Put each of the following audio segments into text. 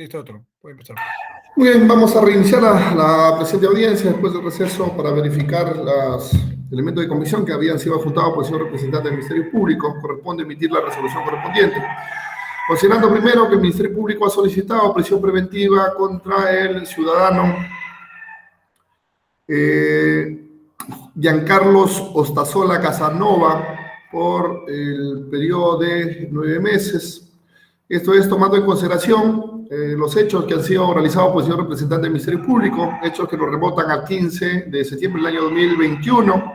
Listo, otro. Puede empezar. Muy bien, vamos a reiniciar la presente audiencia después del receso para verificar los elementos de convicción que habían sido adjuntados por el señor representante del Ministerio Público. Corresponde emitir la resolución correspondiente. Considerando primero que el Ministerio Público ha solicitado prisión preventiva contra el ciudadano Giancarlos Ostazola Casanova por el periodo de 9 meses. Esto es tomando en consideración los hechos que han sido realizados por el señor representante del Ministerio Público, hechos que nos remontan al 15 de septiembre del año 2021,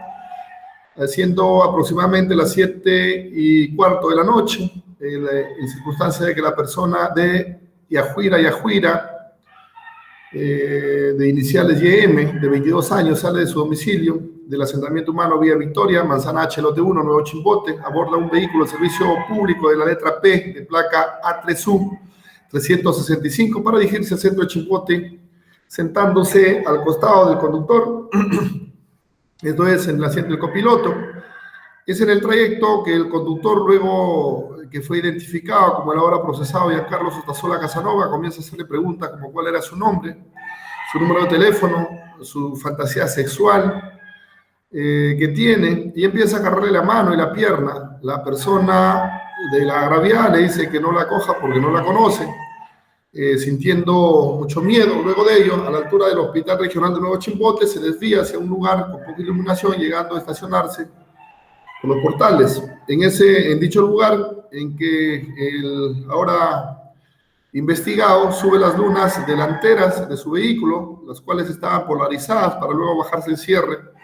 siendo aproximadamente las 7:15 de la noche, en circunstancia de que la persona de Yahuira, de iniciales YM, de 22 años, sale de su domicilio del asentamiento humano Vía Victoria, Manzana H, lote 1, Nuevo Chimbote, aborda un vehículo de servicio público de la letra P, de placa A3U 365, para dirigirse al centro de Chimbote, sentándose al costado del conductor, esto es, en el asiento del copiloto. Es en el trayecto que el conductor, luego que fue identificado como el ahora procesado Giancarlos Ostazola Casanova, comienza a hacerle preguntas como cuál era su nombre, su número de teléfono, su fantasía sexual que tiene, y empieza a agarrarle la mano y la pierna. La persona de la agraviada le dice que no la coja porque no la conoce, sintiendo mucho miedo. Luego de ello, a la altura del Hospital Regional de Nuevo Chimbote, se desvía hacia un lugar con poca iluminación, llegando a estacionarse por los portales. En dicho lugar, en que el ahora investigado sube las lunas delanteras de su vehículo, las cuales estaban polarizadas, para luego bajarse el cierre,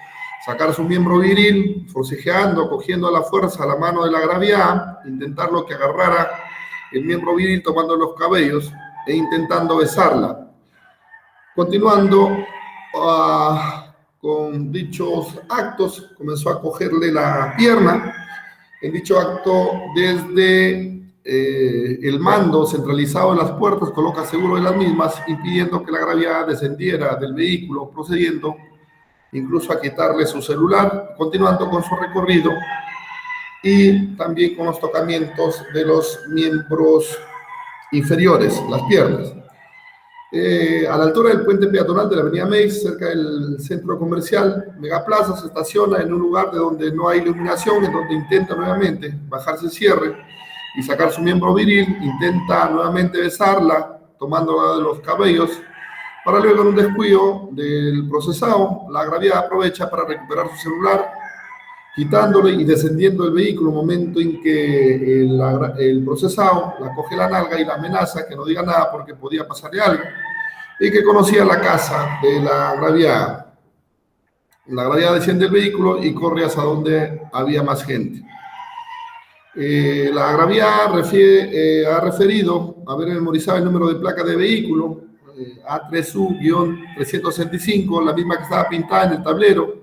sacar su miembro viril, forcejeando, cogiendo a la fuerza la mano de la agraviada, intentarlo que agarrara el miembro viril tomando los cabellos e intentando besarla. Continuando con dichos actos, comenzó a cogerle la pierna. En dicho acto, desde el mando centralizado de las puertas, coloca seguro de las mismas, impidiendo que la agraviada descendiera del vehículo, procediendo incluso a quitarle su celular, continuando con su recorrido y también con los tocamientos de los miembros inferiores, las piernas. A la altura del puente peatonal de la avenida Meix, cerca del centro comercial Megaplaza, se estaciona en un lugar de donde no hay iluminación, en donde intenta nuevamente bajarse el cierre y sacar su miembro viril, intenta nuevamente besarla, tomándola de los cabellos, para luego, en un descuido del procesado, la agraviada aprovecha para recuperar su celular, quitándole y descendiendo del vehículo, momento en que el procesado la coge la nalga y la amenaza que no diga nada porque podía pasarle algo, y que conocía la casa de la agraviada. La agraviada desciende del vehículo y corre hacia donde había más gente. La agraviada ha referido haber memorizado el número de placa de vehículo, A3U-365, la misma que estaba pintada en el tablero,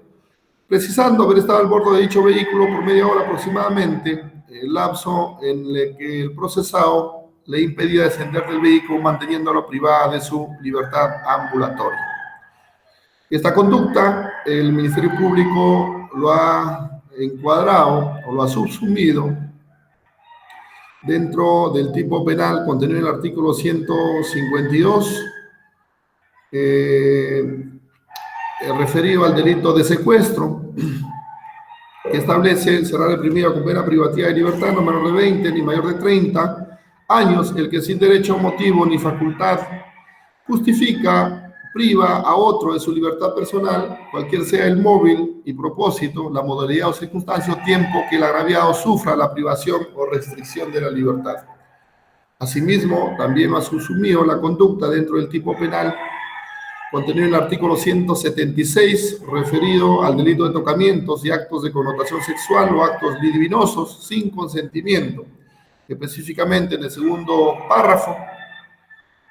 precisando haber estado al borde de dicho vehículo por media hora aproximadamente, el lapso en el que el procesado le impedía descender del vehículo, manteniéndolo privada de su libertad ambulatoria. Esta conducta, el Ministerio Público lo ha encuadrado o lo ha subsumido dentro del tipo penal contenido en el artículo 152, referido al delito de secuestro, que establece encerrar al reprimido con pena privativa de libertad no menor de 20 ni mayor de 30 años, el que sin derecho, motivo ni facultad justifica, priva a otro de su libertad personal, cualquier sea el móvil y propósito, la modalidad o circunstancia o tiempo que el agraviado sufra la privación o restricción de la libertad. Asimismo, también ha subsumido la conducta dentro del tipo penal contenido en el artículo 176, referido al delito de tocamientos y actos de connotación sexual o actos libidinosos sin consentimiento, específicamente en el segundo párrafo,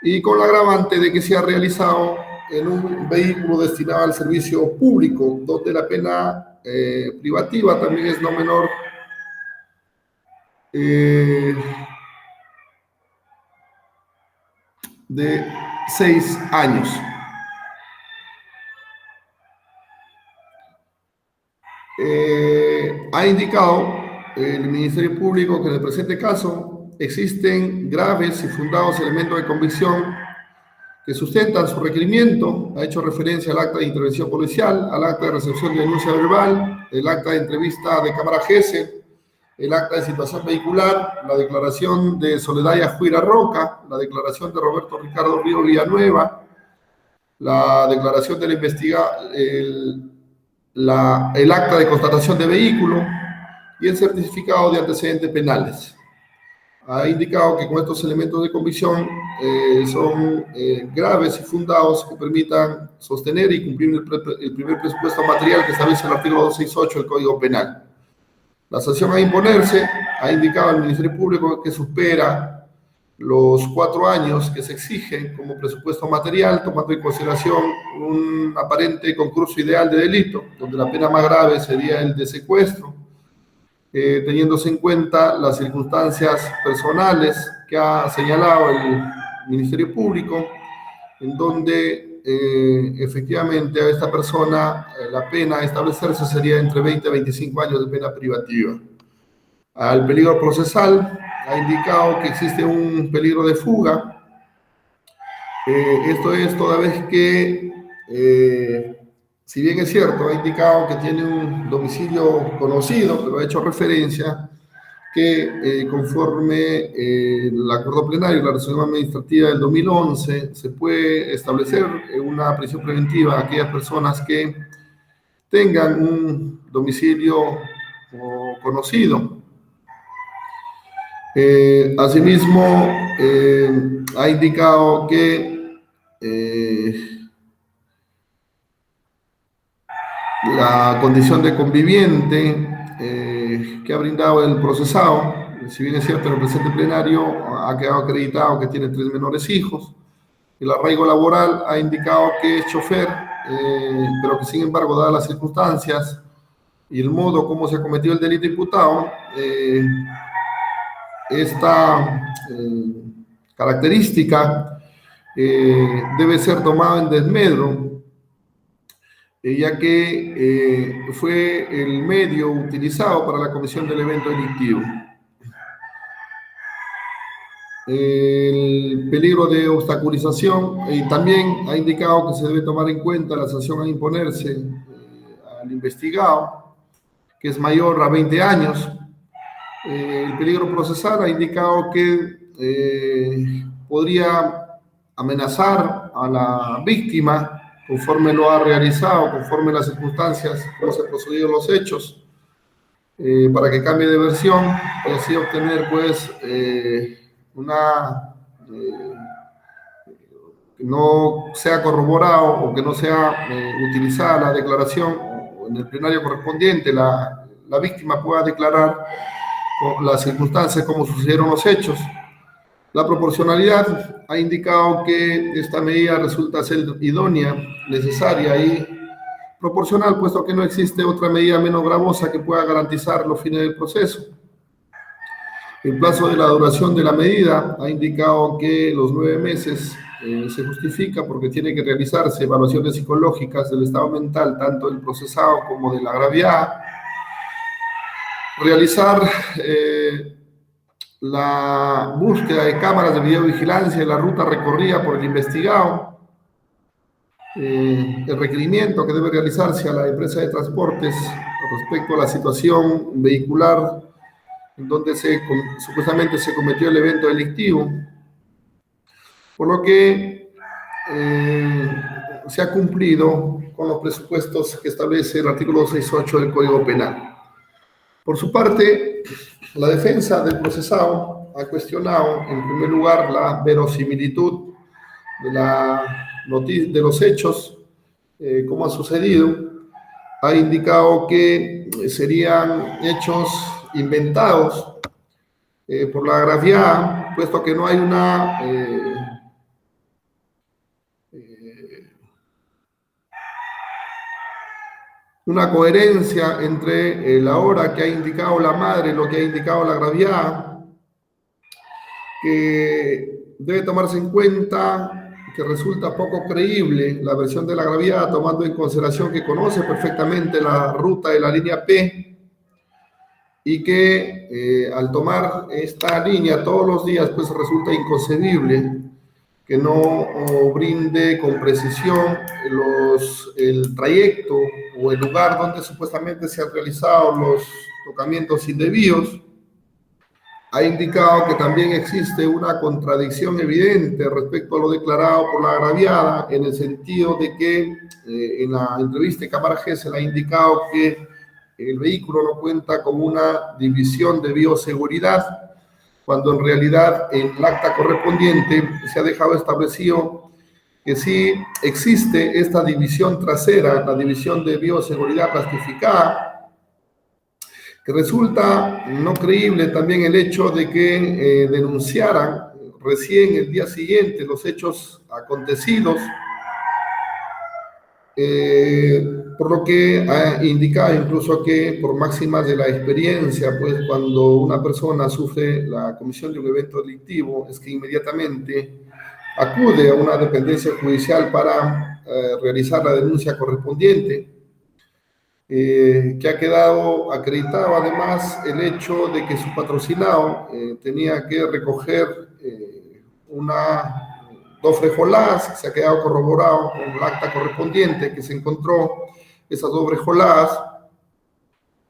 y con la agravante de que se ha realizado en un vehículo destinado al servicio público, donde la pena privativa también es no menor de 6 años. Ha indicado el Ministerio Público que en el presente caso existen graves y fundados elementos de convicción que sustentan su requerimiento. Ha hecho referencia al acta de intervención policial, al acta de recepción de denuncia verbal, el acta de entrevista de cámara GESE, el acta de situación vehicular, la declaración de Soledad Juira Roca, la declaración de Roberto Ricardo Río Villanueva, la declaración del investigado, el acta de constatación de vehículo y el certificado de antecedentes penales. Ha indicado que con estos elementos de convicción son graves y fundados que permitan sostener y cumplir el primer presupuesto material que establece el artículo 268 del Código Penal. La sanción a imponerse ha indicado al Ministerio Público que supera los 4 años que se exigen como presupuesto material, tomando en consideración un aparente concurso ideal de delito, donde la pena más grave sería el de secuestro, teniéndose en cuenta las circunstancias personales que ha señalado el Ministerio Público, en donde efectivamente a esta persona la pena a establecerse sería entre 20 a 25 años de pena privativa. Al peligro procesal ha indicado que existe un peligro de fuga. Esto es toda vez que, si bien es cierto, ha indicado que tiene un domicilio conocido, pero ha hecho referencia que conforme el acuerdo plenario y la resolución administrativa del 2011 se puede establecer una prisión preventiva a aquellas personas que tengan un domicilio conocido. Asimismo, ha indicado que la condición de conviviente que ha brindado el procesado, si bien es cierto en el presente plenario ha quedado acreditado que tiene 3 menores hijos. El arraigo laboral ha indicado que es chofer, pero que sin embargo, dadas las circunstancias y el modo como se ha cometido el delito imputado, esta característica debe ser tomada en desmedro, ya que fue el medio utilizado para la comisión del evento delictivo. El peligro de obstaculización también ha indicado que se debe tomar en cuenta la sanción a imponerse al investigado, que es mayor a 20 años. El peligro procesal ha indicado que podría amenazar a la víctima conforme lo ha realizado, conforme las circunstancias, cómo se han procedido los hechos, para que cambie de versión y así obtener pues que no sea corroborado o que no sea utilizada la declaración o en el plenario correspondiente la víctima pueda declarar las circunstancias como sucedieron los hechos. La proporcionalidad ha indicado que esta medida resulta ser idónea, necesaria y proporcional, puesto que no existe otra medida menos gravosa que pueda garantizar los fines del proceso. El plazo de la duración de la medida ha indicado que los 9 meses se justifica porque tiene que realizarse evaluaciones psicológicas del estado mental, tanto del procesado como del agraviado, realizar la búsqueda de cámaras de videovigilancia en la ruta recorrida por el investigado, el requerimiento que debe realizarse a la empresa de transportes respecto a la situación vehicular en donde supuestamente se cometió el evento delictivo, por lo que se ha cumplido con los presupuestos que establece el artículo 268 del Código Penal. Por su parte, la defensa del procesado ha cuestionado, en primer lugar, la verosimilitud de los hechos, como ha sucedido. Ha indicado que serían hechos inventados por la agraviada, puesto que no hay una coherencia entre la hora que ha indicado la madre y lo que ha indicado la agraviada, que debe tomarse en cuenta que resulta poco creíble la versión de la agraviada, tomando en consideración que conoce perfectamente la ruta de la línea P, y que al tomar esta línea todos los días, pues resulta inconcebible que no brinde con precisión el trayecto o el lugar donde supuestamente se han realizado los tocamientos indebidos. Ha indicado que también existe una contradicción evidente respecto a lo declarado por la agraviada, en el sentido de que en la entrevista de Cámara G se le ha indicado que el vehículo no cuenta con una división de bioseguridad, cuando en realidad en el acta correspondiente se ha dejado establecido que sí existe esta división trasera, la división de bioseguridad plastificada, que resulta no creíble también el hecho de que denunciaran recién el día siguiente los hechos acontecidos, por lo que ha indicado incluso que por máximas de la experiencia, pues cuando una persona sufre la comisión de un evento delictivo, es que inmediatamente acude a una dependencia judicial para realizar la denuncia correspondiente. Que ha quedado acreditado además el hecho de que su patrocinado tenía que recoger dos frejoladas, se ha quedado corroborado con el acta correspondiente que se encontró esas dos frejoladas.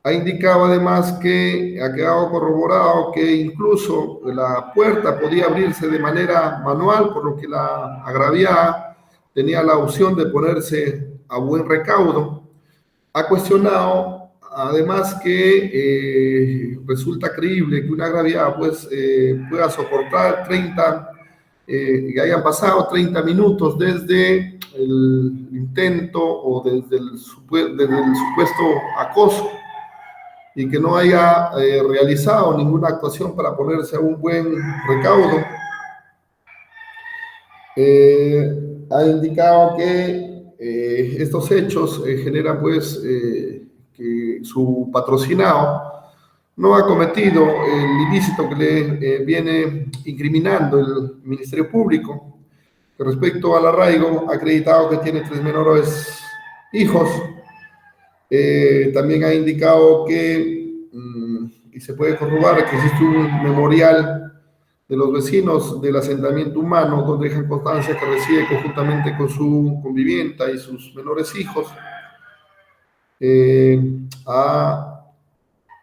Ha indicado además que ha quedado corroborado que incluso la puerta podía abrirse de manera manual, por lo que la agraviada tenía la opción de ponerse a buen recaudo. Ha cuestionado además que resulta creíble que una agraviada pues, pueda soportar que hayan pasado 30 minutos desde el intento o desde el supuesto acoso y que no haya realizado ninguna actuación para ponerse a un buen recaudo. Ha indicado que estos hechos generan pues que su patrocinado no ha cometido el ilícito que le viene incriminando el Ministerio Público. Respecto al arraigo, ha acreditado que tiene 3 menores hijos. También ha indicado que, y se puede corroborar, que existe un memorial de los vecinos del asentamiento humano, donde dejan constancia que reside conjuntamente con su convivienta y sus menores hijos. Ha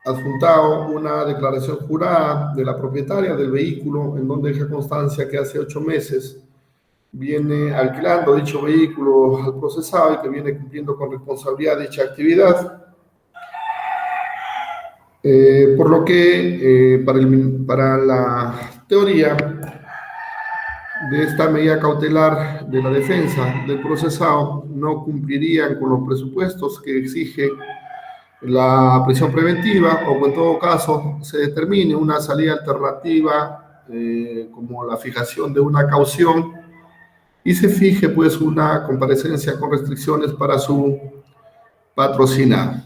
adjuntado una declaración jurada de la propietaria del vehículo, en donde deja constancia que hace 8 meses viene alquilando dicho vehículo al procesado y que viene cumpliendo con responsabilidad dicha actividad. Por lo que para la teoría de esta medida cautelar de la defensa del procesado no cumplirían con los presupuestos que exige la prisión preventiva, o en todo caso se determine una salida alternativa como la fijación de una caución y se fije pues una comparecencia con restricciones para su patrocinado.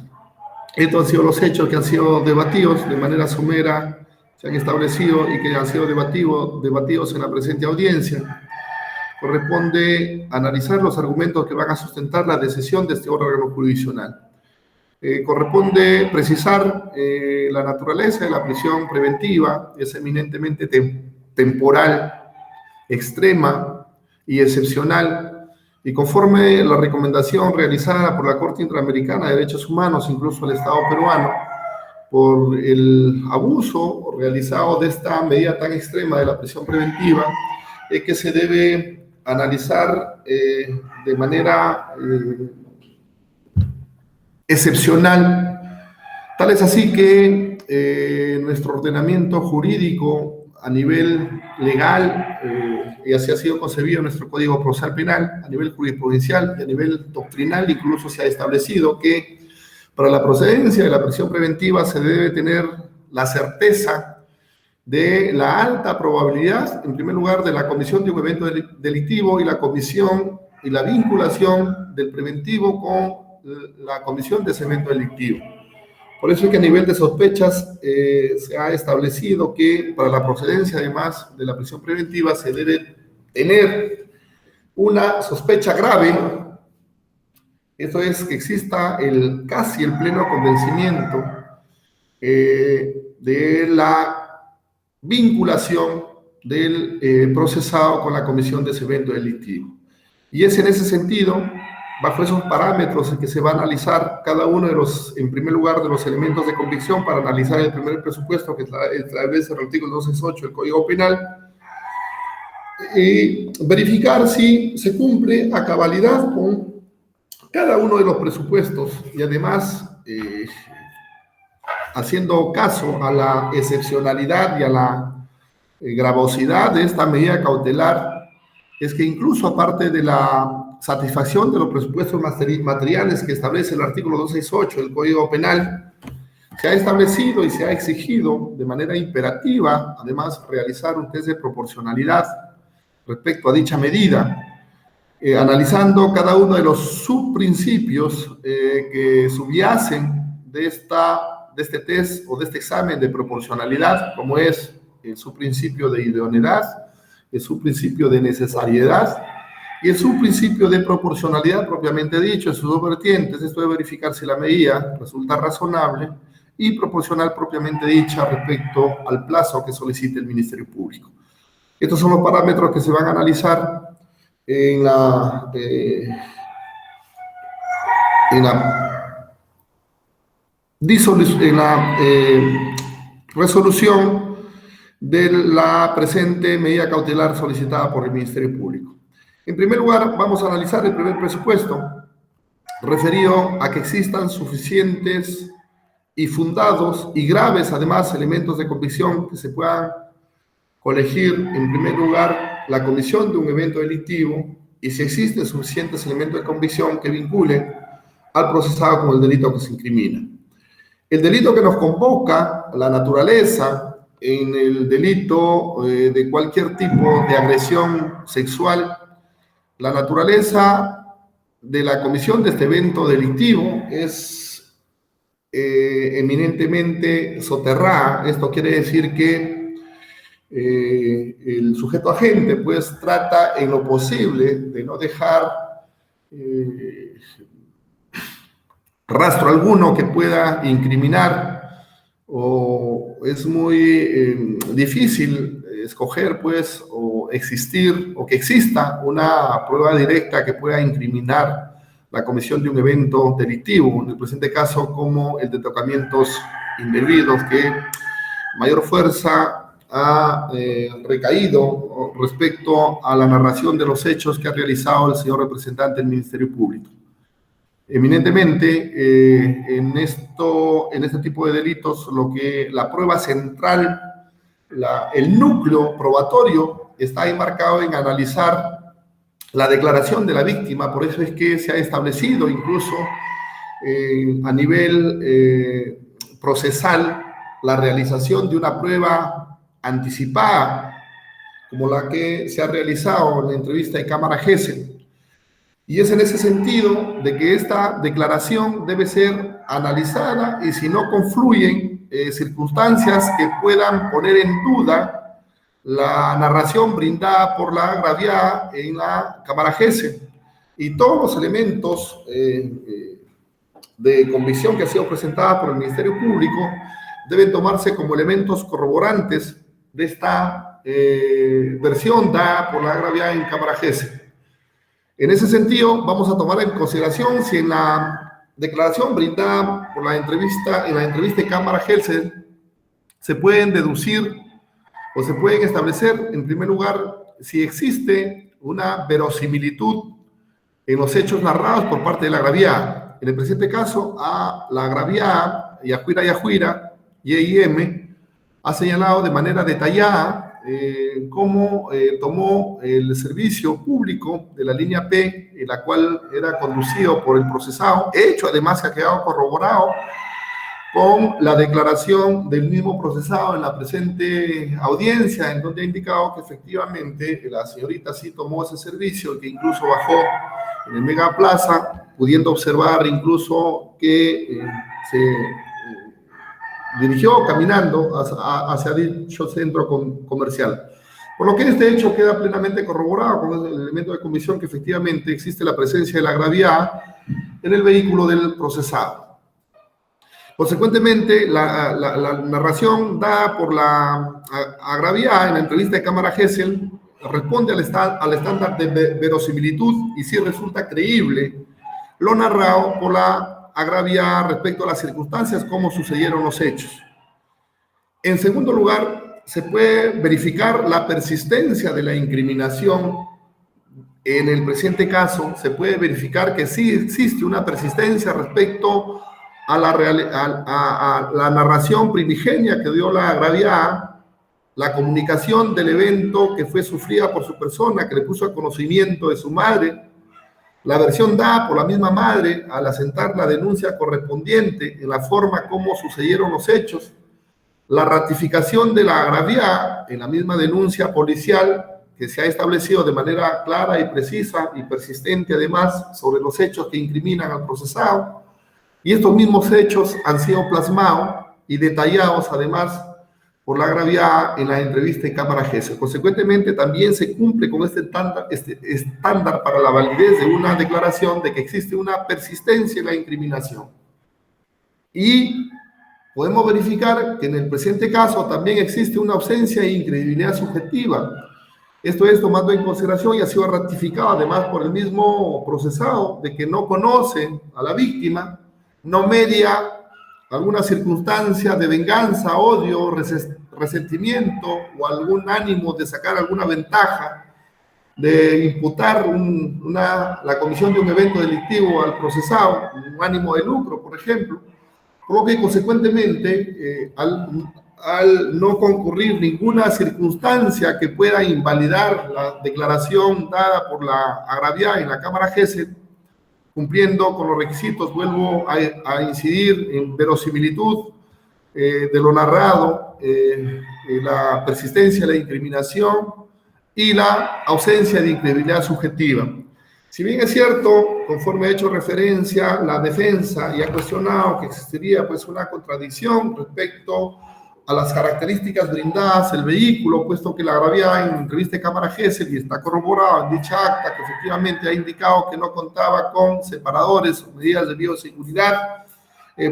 Estos han sido los hechos que han sido debatidos de manera somera, se han establecido y que han sido debatidos en la presente audiencia. Corresponde analizar los argumentos que van a sustentar la decisión de este órgano jurisdiccional. Corresponde precisar la naturaleza de la prisión preventiva, es eminentemente temporal, extrema y excepcional, y conforme la recomendación realizada por la Corte Interamericana de Derechos Humanos, incluso el Estado peruano, por el abuso realizado de esta medida tan extrema de la prisión preventiva, que se debe analizar de manera excepcional. Tal es así que nuestro ordenamiento jurídico a nivel legal, y así ha sido concebido nuestro Código Procesal Penal, a nivel jurisprudencial y a nivel doctrinal, incluso se ha establecido que para la procedencia de la prisión preventiva se debe tener la certeza de la alta probabilidad, en primer lugar, de la comisión de un evento delictivo y la comisión y la vinculación del preventivo con la comisión de ese evento delictivo. Por eso es que a nivel de sospechas se ha establecido que para la procedencia, además de la prisión preventiva, se debe tener una sospecha grave. Esto es que exista casi el pleno convencimiento de la vinculación del procesado con la comisión de ese evento delictivo. Y es en ese sentido, bajo esos parámetros, en que se va a analizar cada uno de los, en primer lugar, de los elementos de convicción para analizar el primer presupuesto que establece el artículo 268 del Código Penal, y verificar si se cumple a cabalidad con cada uno de los presupuestos y además haciendo caso a la excepcionalidad y a la gravosidad de esta medida cautelar, es que incluso aparte de la satisfacción de los presupuestos materiales que establece el artículo 268 del Código Penal, se ha establecido y se ha exigido de manera imperativa, además, realizar un test de proporcionalidad respecto a dicha medida, analizando cada uno de los subprincipios que subyacen de este test o de este examen de proporcionalidad, como es el subprincipio de idoneidad, el subprincipio de necesariedad y el subprincipio de proporcionalidad propiamente dicho en sus dos vertientes. Esto de verificar si la medida resulta razonable y proporcional propiamente dicha respecto al plazo que solicite el Ministerio Público. Estos son los parámetros que se van a analizar en la resolución de la presente medida cautelar solicitada por el Ministerio Público. En primer lugar, vamos a analizar el primer presupuesto, referido a que existan suficientes y fundados y graves, además, elementos de convicción que se puedan colegir, en primer lugar, la comisión de un evento delictivo y si existen suficientes elementos de convicción que vinculen al procesado con el delito que se incrimina. El delito que nos convoca, la naturaleza, en el delito de cualquier tipo de agresión sexual, la naturaleza de la comisión de este evento delictivo es eminentemente soterrada. Esto quiere decir que el sujeto agente pues trata en lo posible de no dejar rastro alguno que pueda incriminar, o es muy difícil escoger pues o existir o que exista una prueba directa que pueda incriminar la comisión de un evento delictivo, en el presente caso como el de tocamientos indebidos, que mayor fuerza ha recaído respecto a la narración de los hechos que ha realizado el señor representante del Ministerio Público. Eminentemente, en este tipo de delitos, la prueba central, el núcleo probatorio, está enmarcado en analizar la declaración de la víctima. Por eso es que se ha establecido incluso a nivel procesal la realización de una prueba anticipada, como la que se ha realizado en la entrevista de cámara Gesell. Y es en ese sentido de que esta declaración debe ser analizada y si no confluyen circunstancias que puedan poner en duda la narración brindada por la agraviada en la cámara Gesell. Y todos los elementos de convicción que han sido presentados por el Ministerio Público deben tomarse como elementos corroborantes de esta versión dada por la agraviada en cámara Gesell. En ese sentido, vamos a tomar en consideración si en la declaración brindada por en la entrevista de cámara Gesell se pueden deducir o se pueden establecer, en primer lugar, si existe una verosimilitud en los hechos narrados por parte de la agraviada. En el presente caso, a la agraviada, Yajuira, YIM, ha señalado de manera detallada cómo tomó el servicio público de la línea P, en la cual era conducido por el procesado, hecho además que ha quedado corroborado con la declaración del mismo procesado en la presente audiencia, en donde ha indicado que efectivamente la señorita sí tomó ese servicio y que incluso bajó en el Mega Plaza, pudiendo observar incluso que se dirigió caminando hacia dicho centro comercial. Por lo que este hecho queda plenamente corroborado con el elemento de convicción que efectivamente existe la presencia de la agraviada en el vehículo del procesado. Consecuentemente, la narración dada por la agraviada en la entrevista de cámara Gesell responde al estándar de verosimilitud y sí resulta creíble lo narrado por la agraviada respecto a las circunstancias, cómo sucedieron los hechos. En segundo lugar, se puede verificar la persistencia de la incriminación. En el presente caso, se puede verificar que sí existe una persistencia respecto a la narración primigenia que dio la agraviada, la comunicación del evento que fue sufrida por su persona, que le puso a conocimiento de su madre, la versión dada por la misma madre al asentar la denuncia correspondiente en la forma como sucedieron los hechos, la ratificación de la agraviada en la misma denuncia policial que se ha establecido de manera clara y precisa y persistente además sobre los hechos que incriminan al procesado, y estos mismos hechos han sido plasmados y detallados además por la agraviada en la entrevista en cámara Gesell. Consecuentemente, también se cumple con este estándar para la validez de una declaración de que existe una persistencia en la incriminación. Y podemos verificar que en el presente caso también existe una ausencia de incredibilidad subjetiva. Esto es tomando en consideración y ha sido ratificado además por el mismo procesado de que no conoce a la víctima, no media alguna circunstancia de venganza, odio, resentimiento o algún ánimo de sacar alguna ventaja, de imputar la comisión de un evento delictivo al procesado, un ánimo de lucro, por ejemplo, por lo que consecuentemente, al no concurrir ninguna circunstancia que pueda invalidar la declaración dada por la agraviada en la cámara Gesell, cumpliendo con los requisitos, vuelvo a incidir en verosimilitud de lo narrado, la persistencia de la incriminación y la ausencia de incredibilidad subjetiva. Si bien es cierto, conforme ha hecho referencia la defensa y ha cuestionado que existiría pues una contradicción respecto a las características brindadas el vehículo, puesto que la agraviada en entrevista de cámara Gesell y está corroborado en dicha acta que efectivamente ha indicado que no contaba con separadores o medidas de bioseguridad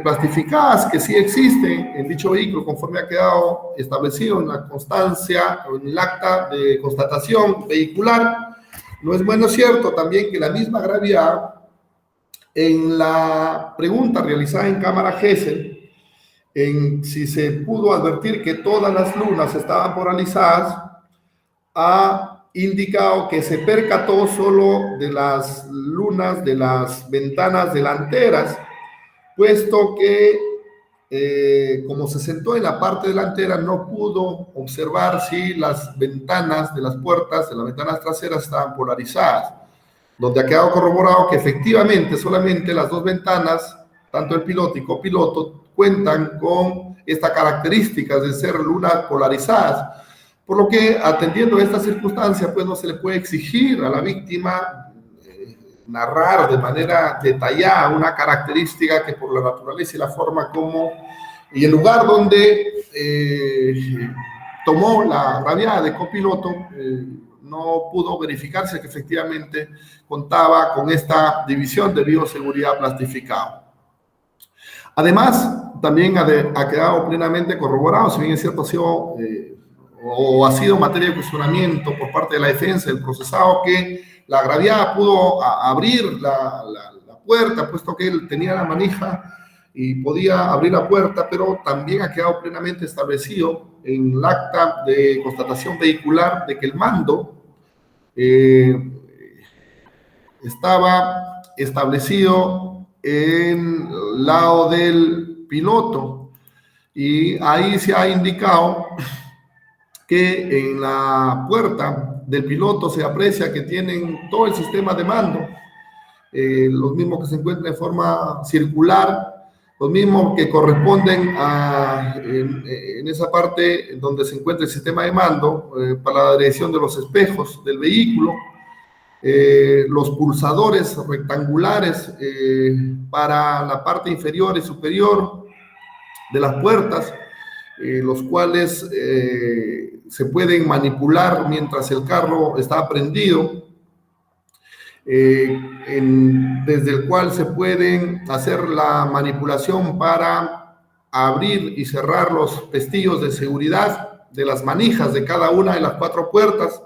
plastificadas que sí existen en dicho vehículo conforme ha quedado establecido en la constancia o en el acta de constatación vehicular. No es bueno cierto también que la misma agraviada en la pregunta realizada en cámara Gesell, en si se pudo advertir que todas las lunas estaban polarizadas, ha indicado que se percató solo de las lunas de las ventanas delanteras, puesto que como se sentó en la parte delantera no pudo observar si las ventanas de las puertas de las ventanas traseras estaban polarizadas, donde ha quedado corroborado que efectivamente solamente las dos ventanas, tanto el piloto y copiloto, cuentan con esta característica de ser lunas polarizadas, por lo que atendiendo a esta circunstancia pues no se le puede exigir a la víctima narrar de manera detallada una característica que por la naturaleza y la forma como y el lugar donde tomó la agraviada de copiloto no pudo verificarse que efectivamente contaba con esta división de bioseguridad plastificado. Además, también ha quedado plenamente corroborado, si bien es cierto, ha sido materia de cuestionamiento por parte de la defensa del procesado, que la agraviada pudo abrir la puerta, puesto que él tenía la manija y podía abrir la puerta, pero también ha quedado plenamente establecido en el acta de constatación vehicular de que el mando estaba establecido en el lado del piloto, y ahí se ha indicado que en la puerta del piloto se aprecia que tienen todo el sistema de mando, los mismos que se encuentran en forma circular, los mismos que corresponden en esa parte donde se encuentra el sistema de mando para la dirección de los espejos del vehículo, los pulsadores rectangulares para la parte inferior y superior de las puertas, los cuales se pueden manipular mientras el carro está prendido, desde el cual se pueden hacer la manipulación para abrir y cerrar los pestillos de seguridad de las manijas de cada una de las 4 puertas.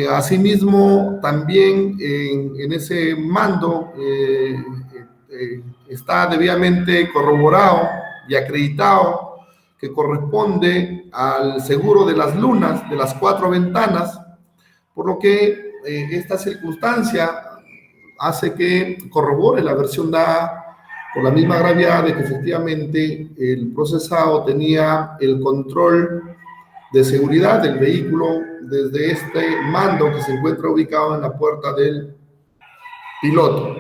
Asimismo, también en ese mando está debidamente corroborado y acreditado que corresponde al seguro de las lunas de las 4 ventanas, por lo que esta circunstancia hace que corrobore la versión dada por la misma agraviada de que efectivamente el procesado tenía el control de seguridad del vehículo desde este mando que se encuentra ubicado en la puerta del piloto.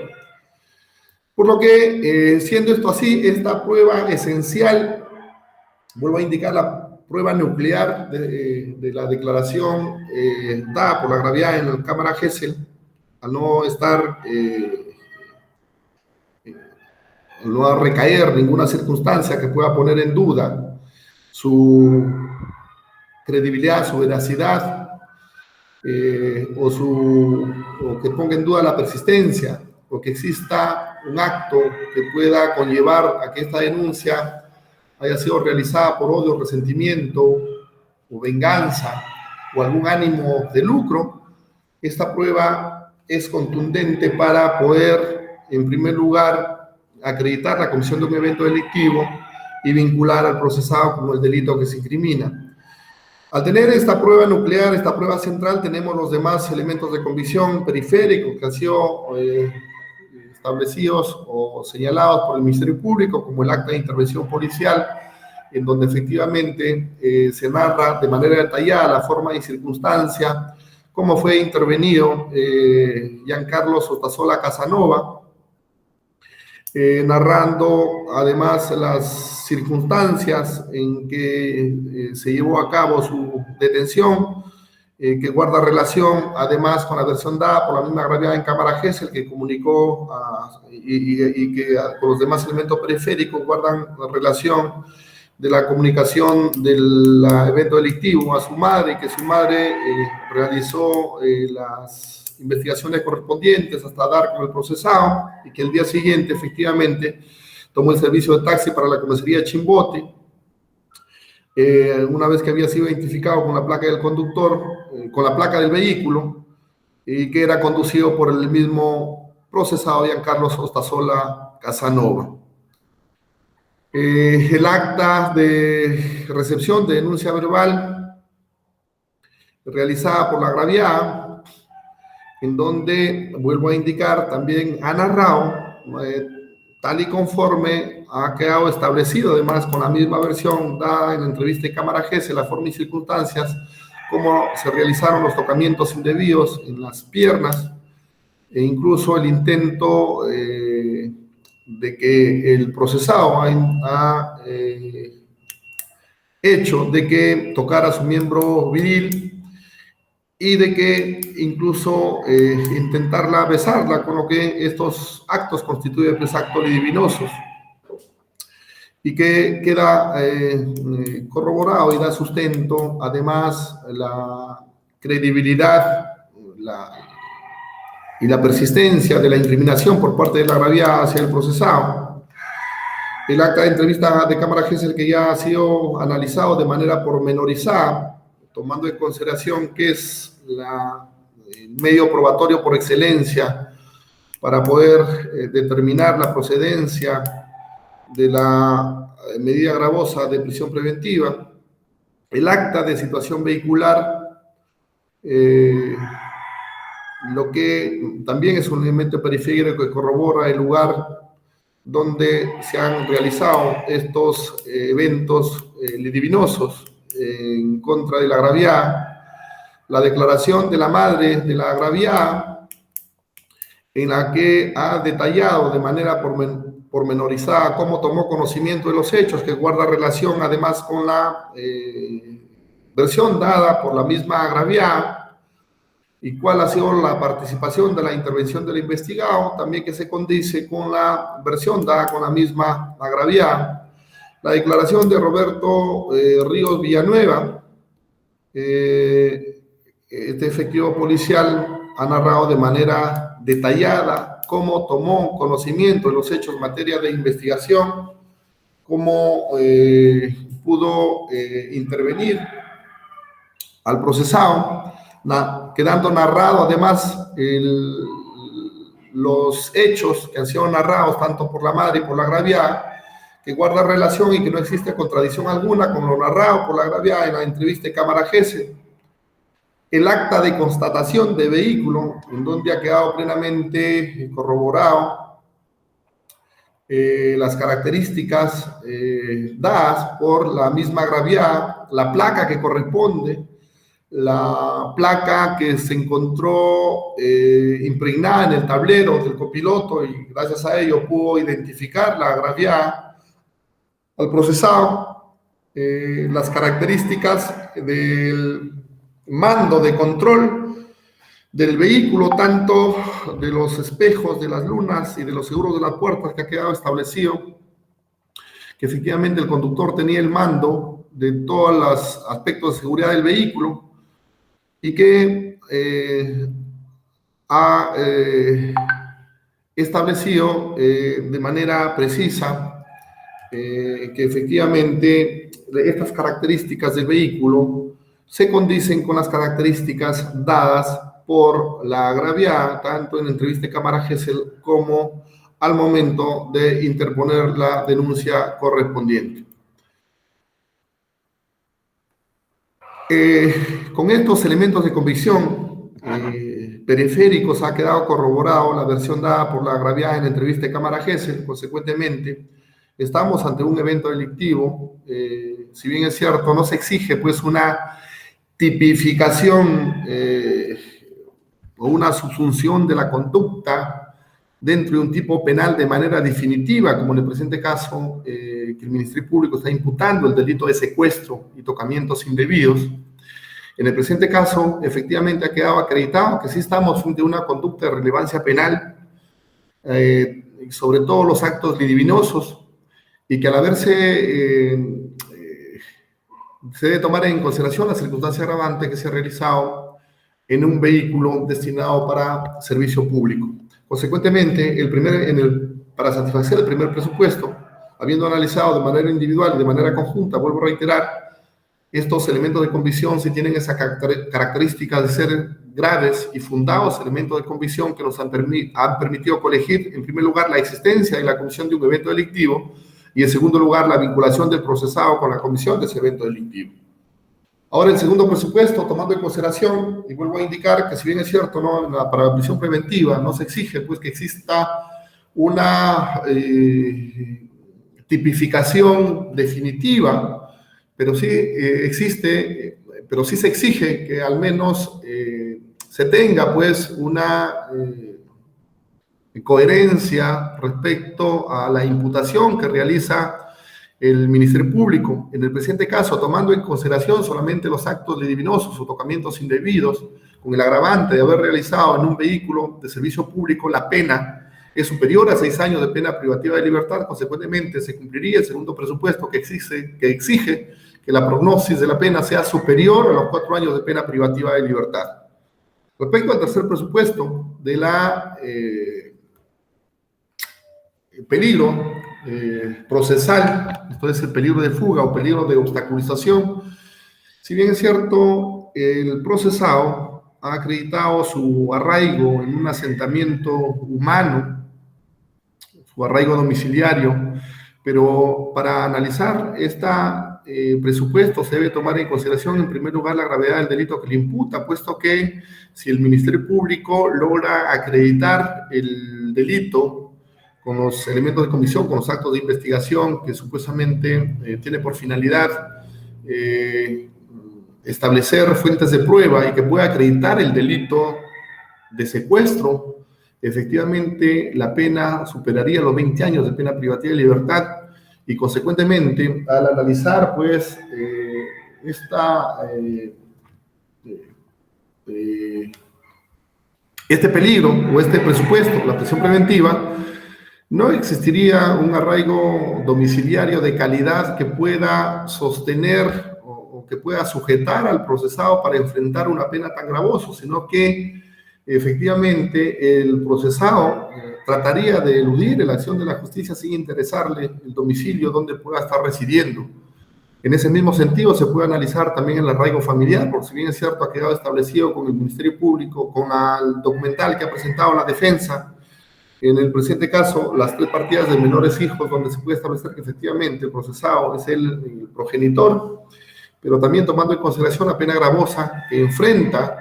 Por lo que, siendo esto así, esta prueba esencial, vuelvo a indicar la prueba nuclear de la declaración dada por la agraviada en la cámara Gesell, al no estar, no va a recaer ninguna circunstancia que pueda poner en duda su credibilidad, su veracidad, o que ponga en duda la persistencia, o que exista un acto que pueda conllevar a que esta denuncia haya sido realizada por odio, resentimiento o venganza o algún ánimo de lucro. Esta prueba es contundente para poder, en primer lugar, acreditar la comisión de un evento delictivo y vincular al procesado con el delito que se incrimina. Al tener esta prueba nuclear, esta prueba central, tenemos los demás elementos de convicción periféricos que han sido establecidos o señalados por el Ministerio Público, como el acta de intervención policial, en donde efectivamente se narra de manera detallada la forma y circunstancia, cómo fue intervenido Giancarlo Otasola Casanova, narrando además las circunstancias en que se llevó a cabo su detención, que guarda relación además con la versión dada por la misma agraviada en cámara Gesell, que comunicó y que con los demás elementos periféricos guardan la relación de la comunicación del evento delictivo a su madre, y que su madre realizó las investigaciones correspondientes hasta dar con el procesado, y que el día siguiente efectivamente tomó el servicio de taxi para la comisaría de Chimbote, una vez que había sido identificado con la placa del conductor, con la placa del vehículo, y que era conducido por el mismo procesado Giancarlo Otasola Casanova. El acta de recepción de denuncia verbal realizada por la agraviada, en donde, vuelvo a indicar, también ha narrado, tal y conforme ha quedado establecido, además con la misma versión dada en la entrevista de cámara Gesell, la forma y circunstancias, cómo se realizaron los tocamientos indebidos en las piernas, e incluso el intento de que el procesado ha hecho de que tocara su miembro viril, y de que incluso intentarla besarla, con lo que estos actos constituyen pues, actos libidinosos, y que queda corroborado y da sustento además la credibilidad y la persistencia de la incriminación por parte de la agraviada hacia el procesado. El acta de entrevista de cámara Gesell, que ya ha sido analizado de manera pormenorizada, tomando en consideración que es el medio probatorio por excelencia para poder determinar la procedencia de la medida gravosa de prisión preventiva. El acta de situación vehicular, lo que también es un elemento periférico que corrobora el lugar donde se han realizado estos eventos libidinosos en contra de la agraviada. La declaración de la madre de la agraviada, en la que ha detallado de manera pormenorizada cómo tomó conocimiento de los hechos, que guarda relación además con la versión dada por la misma agraviada, y cuál ha sido la participación de la intervención del investigado, también que se condice con la versión dada con la misma agraviada. La declaración de Roberto Ríos Villanueva, este efectivo policial ha narrado de manera detallada cómo tomó conocimiento de los hechos en materia de investigación, cómo pudo intervenir al procesado, quedando narrado además los hechos que han sido narrados tanto por la madre y por la agraviada, que guarda relación y que no existe contradicción alguna con lo narrado por la agraviada en la entrevista de cámara GESE. El acta de constatación de vehículo, en donde ha quedado plenamente corroborado las características dadas por la misma agraviada, la placa que corresponde, la placa que se encontró impregnada en el tablero del copiloto y gracias a ello pudo identificar la agraviada al procesado, las características del mando de control del vehículo, tanto de los espejos, de las lunas y de los seguros de las puertas, que ha quedado establecido que efectivamente el conductor tenía el mando de todos los aspectos de seguridad del vehículo y que ha establecido de manera precisa que efectivamente estas características del vehículo se condicen con las características dadas por la agraviada, tanto en la entrevista de cámara GESEL como al momento de interponer la denuncia correspondiente. Con estos elementos de convicción periféricos ha quedado corroborado la versión dada por la agraviada en la entrevista de cámara GESEL. Consecuentemente, estamos ante un evento delictivo. Si bien es cierto, no se exige pues una tipificación o una subsunción de la conducta dentro de un tipo penal de manera definitiva, como en el presente caso que el Ministerio Público está imputando el delito de secuestro y tocamientos indebidos. En el presente caso, efectivamente ha quedado acreditado que sí estamos frente a una conducta de relevancia penal, sobre todo los actos libidinosos, y que al haberse se debe tomar en consideración la circunstancia agravante que se ha realizado en un vehículo destinado para servicio público. Consecuentemente, para satisfacer el primer presupuesto, habiendo analizado de manera individual y de manera conjunta, vuelvo a reiterar, estos elementos de convicción, si tienen esa característica de ser graves y fundados, elementos de convicción que nos han permitido colegir, en primer lugar, la existencia y la comisión de un evento delictivo, y en segundo lugar, la vinculación del procesado con la comisión de ese evento delictivo. Ahora, el segundo presupuesto, tomando en consideración, y vuelvo a indicar que si bien es cierto, ¿no?, para la prisión preventiva no se exige pues que exista una tipificación definitiva, pero sí pero sí se exige que al menos se tenga pues una coherencia respecto a la imputación que realiza el Ministerio Público. En el presente caso, tomando en consideración solamente los actos libidinosos o tocamientos indebidos, con el agravante de haber realizado en un vehículo de servicio público, la pena es superior a 6 años de pena privativa de libertad. Consecuentemente, se cumpliría el segundo presupuesto que exige que la prognosis de la pena sea superior a los 4 años de pena privativa de libertad. Respecto al tercer presupuesto de la peligro procesal, esto es el peligro de fuga o peligro de obstaculización, si bien es cierto, el procesado ha acreditado su arraigo en un asentamiento humano, su arraigo domiciliario, pero para analizar este presupuesto se debe tomar en consideración en primer lugar la gravedad del delito que le imputa, puesto que si el Ministerio Público logra acreditar el delito con los elementos de comisión, con los actos de investigación que supuestamente tiene por finalidad establecer fuentes de prueba y que pueda acreditar el delito de secuestro, efectivamente la pena superaría los 20 años de pena privativa de libertad y consecuentemente al analizar pues este peligro o este presupuesto, la prisión preventiva, no existiría un arraigo domiciliario de calidad que pueda sostener o que pueda sujetar al procesado para enfrentar una pena tan gravosa, sino que efectivamente el procesado trataría de eludir la acción de la justicia sin interesarle el domicilio donde pueda estar residiendo. En ese mismo sentido, se puede analizar también el arraigo familiar, porque si bien es cierto, ha quedado establecido con el Ministerio Público, con el documental que ha presentado la defensa. En el presente caso, las 3 partidas de menores hijos, donde se puede establecer que efectivamente el procesado es el progenitor, pero también tomando en consideración la pena gravosa que enfrenta,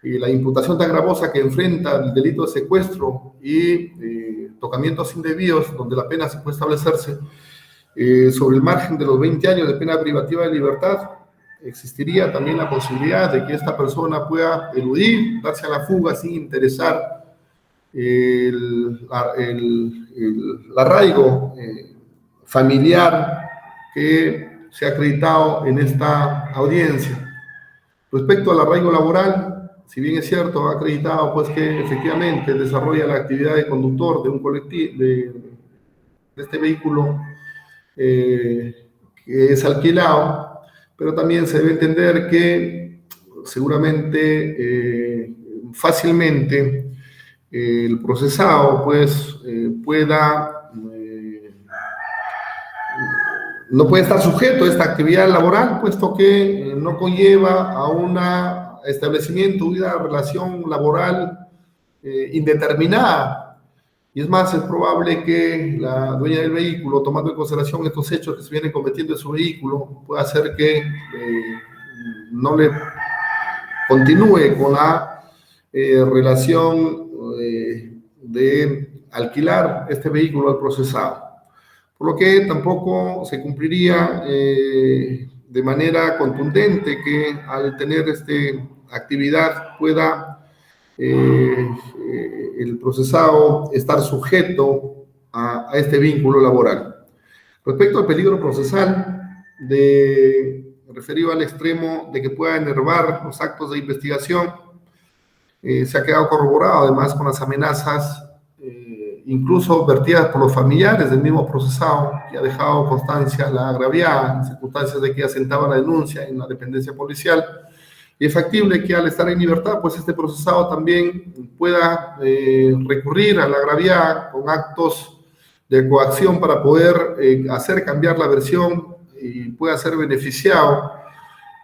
la imputación tan gravosa que enfrenta el delito de secuestro y tocamientos indebidos, donde la pena se puede establecerse sobre el margen de los 20 años de pena privativa de libertad, existiría también la posibilidad de que esta persona pueda eludir, darse a la fuga sin interesar el arraigo familiar que se ha acreditado en esta audiencia. Respecto al arraigo laboral, si bien es cierto, ha acreditado pues que efectivamente desarrolla la actividad de conductor de un colectivo, de este vehículo que es alquilado, pero también se debe entender que seguramente fácilmente el procesado pues no puede estar sujeto a esta actividad laboral, puesto que no conlleva a un establecimiento de una relación laboral indeterminada. Y es más, es probable que la dueña del vehículo, tomando en consideración estos hechos que se vienen cometiendo en su vehículo, pueda hacer que no le continúe con la relación de alquilar este vehículo al procesado. Por lo que tampoco se cumpliría de manera contundente que al tener esta actividad pueda el procesado estar sujeto a este vínculo laboral. Respecto al peligro procesal, referido al extremo de que pueda enervar los actos de investigación, se ha quedado corroborado además con las amenazas, incluso vertidas por los familiares del mismo procesado, que ha dejado constancia la agraviada en circunstancias de que asentaba la denuncia en la dependencia policial. Y es factible que al estar en libertad, pues este procesado también pueda recurrir a la agraviada con actos de coacción para poder hacer cambiar la versión y pueda ser beneficiado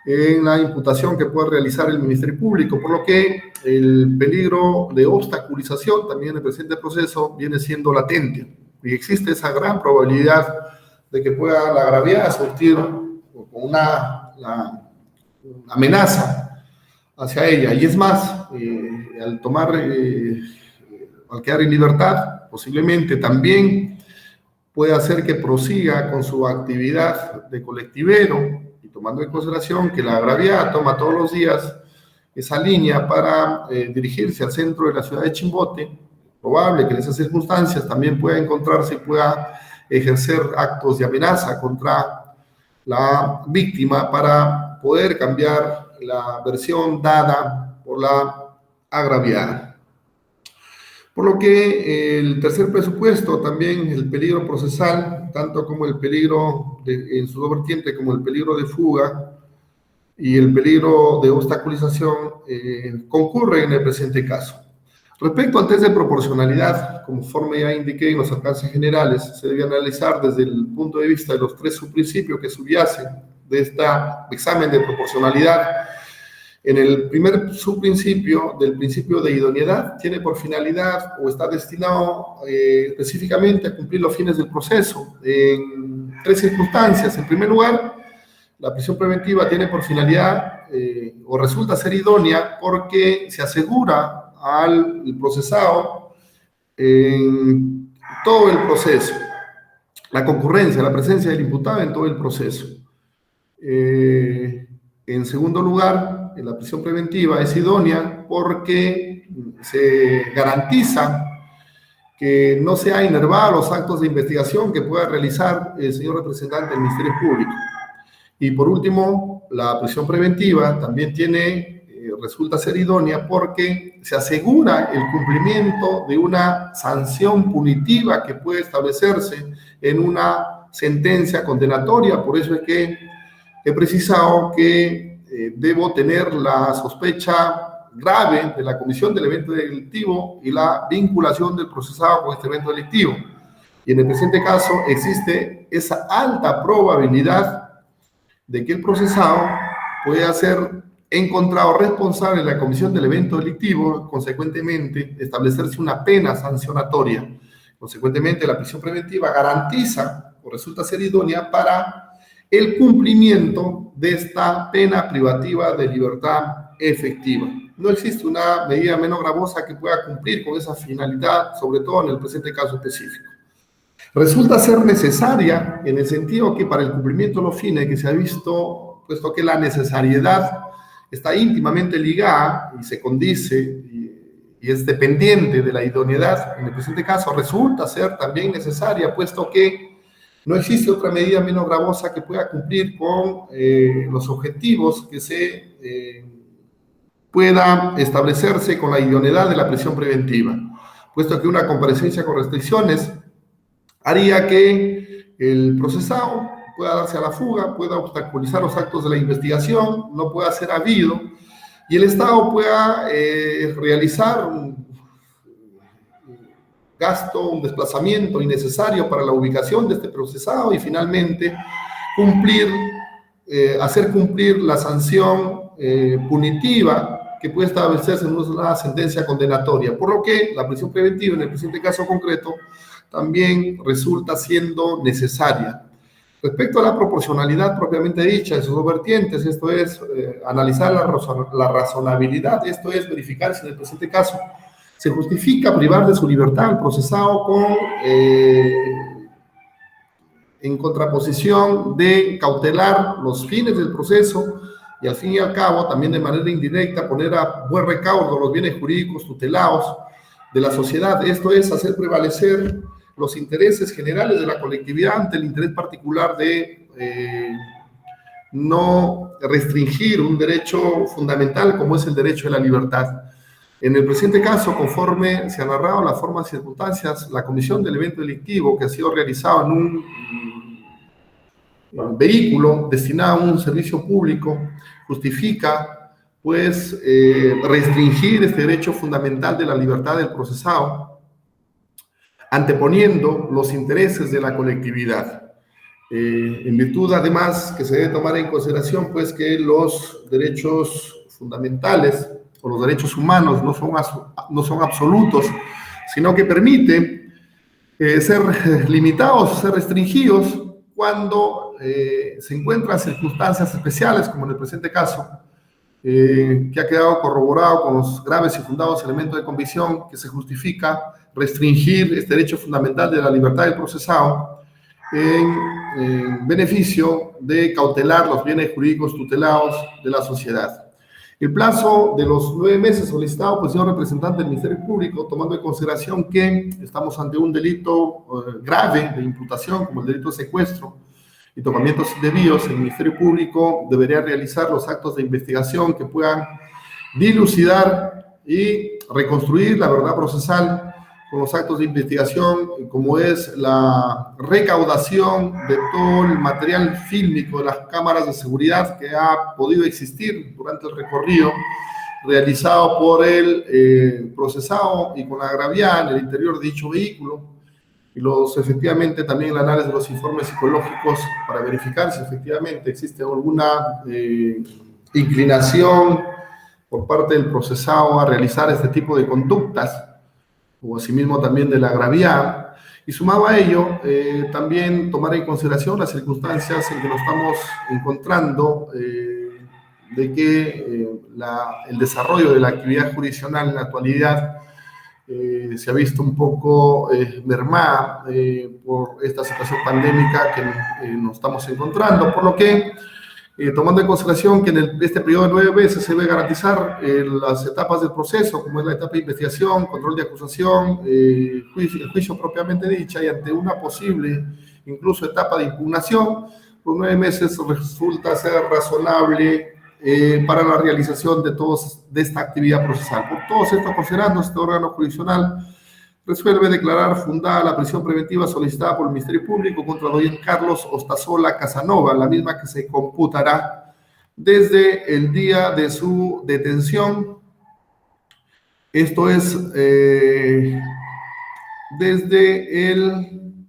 en la imputación que pueda realizar el Ministerio Público, por lo que el peligro de obstaculización también en el presente proceso viene siendo latente y existe esa gran probabilidad de que pueda la agraviada surtir con una amenaza hacia ella. Y es más, al quedar en libertad, posiblemente también puede hacer que prosiga con su actividad de colectivero, y tomando en consideración que la agraviada toma todos los días esa línea para dirigirse al centro de la ciudad de Chimbote, probable que en esas circunstancias también pueda encontrarse y pueda ejercer actos de amenaza contra la víctima para poder cambiar la versión dada por la agraviada. Por lo que el tercer presupuesto, también el peligro procesal, tanto como el peligro en su vertiente como el peligro de fuga y el peligro de obstaculización, concurre en el presente caso. Respecto al test de proporcionalidad, conforme ya indiqué en los alcances generales, se debe analizar desde el punto de vista de los 3 subprincipios que subyacen de este examen de proporcionalidad. En el primer subprincipio, del principio de idoneidad, tiene por finalidad o está destinado específicamente a cumplir los fines del proceso en 3 circunstancias. En primer lugar, la prisión preventiva tiene por finalidad o resulta ser idónea porque se asegura al procesado en todo el proceso, la concurrencia, la presencia del imputado en todo el proceso. En segundo lugar, la prisión preventiva es idónea porque se garantiza que no sea inervar los actos de investigación que pueda realizar el señor representante del Ministerio Público. Y por último, la prisión preventiva también resulta ser idónea porque se asegura el cumplimiento de una sanción punitiva que puede establecerse en una sentencia condenatoria. Por eso es que he precisado que debo tener la sospecha grave de la comisión del evento delictivo y la vinculación del procesado con este evento delictivo. Y en el presente caso existe esa alta probabilidad de que el procesado pueda ser encontrado responsable de la comisión del evento delictivo, consecuentemente establecerse una pena sancionatoria. Consecuentemente, la prisión preventiva garantiza o resulta ser idónea para el cumplimiento de esta pena privativa de libertad efectiva. No existe una medida menos gravosa que pueda cumplir con esa finalidad, sobre todo en el presente caso específico. Resulta ser necesaria en el sentido que para el cumplimiento de los fines que se ha visto, puesto que la necesariedad está íntimamente ligada y se condice y es dependiente de la idoneidad, en el presente caso resulta ser también necesaria, puesto que no existe otra medida menos gravosa que pueda cumplir con los objetivos que se pueda establecerse con la idoneidad de la prisión preventiva, puesto que una comparecencia con restricciones haría que el procesado pueda darse a la fuga, pueda obstaculizar los actos de la investigación, no pueda ser habido, y el Estado pueda realizar un gasto, un desplazamiento innecesario para la ubicación de este procesado y finalmente hacer cumplir la sanción punitiva que puede establecerse en una sentencia condenatoria, por lo que la prisión preventiva en el presente caso concreto también resulta siendo necesaria. Respecto a la proporcionalidad propiamente dicha en sus dos vertientes, esto es analizar la razonabilidad, esto es verificar si en el presente caso se justifica privar de su libertad al procesado en contraposición de cautelar los fines del proceso y al fin y al cabo también de manera indirecta poner a buen recaudo los bienes jurídicos tutelados de la sociedad, esto es hacer prevalecer los intereses generales de la colectividad ante el interés particular de no restringir un derecho fundamental como es el derecho a la libertad. En el presente caso, conforme se ha narrado las formas y circunstancias, la comisión del evento delictivo que ha sido realizado en un vehículo destinado a un servicio público justifica, pues, restringir este derecho fundamental de la libertad del procesado, anteponiendo los intereses de la colectividad. En virtud, además, que se debe tomar en consideración, pues, que los derechos fundamentales o los derechos humanos no son absolutos, sino que permiten ser limitados, ser restringidos cuando se encuentran circunstancias especiales, como en el presente caso, que ha quedado corroborado con los graves y fundados elementos de convicción que se justifica restringir este derecho fundamental de la libertad del procesado en beneficio de cautelar los bienes jurídicos tutelados de la sociedad. El plazo de los 9 meses solicitado por el señor representante del Ministerio Público, tomando en consideración que estamos ante un delito grave de imputación, como el delito de secuestro y tocamientos indebidos, el Ministerio Público debería realizar los actos de investigación que puedan dilucidar y reconstruir la verdad procesal con los actos de investigación, como es la recaudación de todo el material fílmico de las cámaras de seguridad que ha podido existir durante el recorrido realizado por el procesado y con la agraviada en el interior de dicho vehículo, y efectivamente también el análisis de los informes psicológicos para verificar si efectivamente existe alguna inclinación por parte del procesado a realizar este tipo de conductas, o asimismo también de la agraviada, y sumado a ello, también tomar en consideración las circunstancias en que nos estamos encontrando, de que el desarrollo de la actividad jurisdiccional en la actualidad se ha visto un poco mermada por esta situación pandémica que nos estamos encontrando, por lo que tomando en consideración que en este periodo de 9 meses se debe garantizar las etapas del proceso, como es la etapa de investigación, control de acusación, el juicio propiamente dicha, y ante una posible incluso etapa de impugnación, por 9 meses resulta ser razonable para la realización de esta actividad procesal. Por todo esto considerando, este órgano jurisdiccional resuelve declarar fundada la prisión preventiva solicitada por el Ministerio Público contra don Carlos Ostazola Casanova, la misma que se computará desde el día de su detención Esto es desde el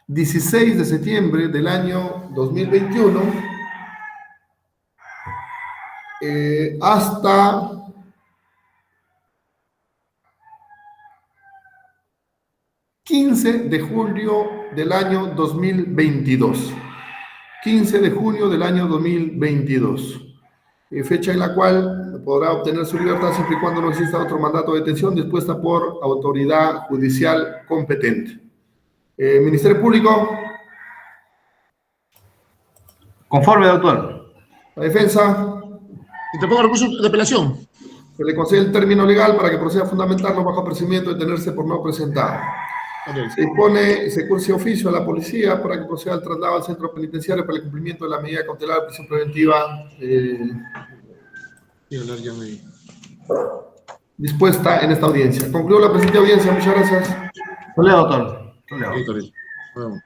16 de septiembre del año 2021 hasta ...15 de julio del año 2022. 15 de junio del año 2022. Fecha en la cual podrá obtener su libertad siempre y cuando no exista otro mandato de detención dispuesta por autoridad judicial competente. Ministerio Público. Conforme, doctor. La defensa. Interpongo recurso de apelación. Se le concede el término legal para que proceda a fundamentarlo bajo apercibimiento de tenerse por no presentado. Okay. Se curse oficio a la policía para que proceda al traslado al centro penitenciario para el cumplimiento de la medida cautelar de prisión preventiva dispuesta en esta audiencia. Concluyo la presente audiencia. Muchas gracias. Toledo, doctor. Toledo. Bueno.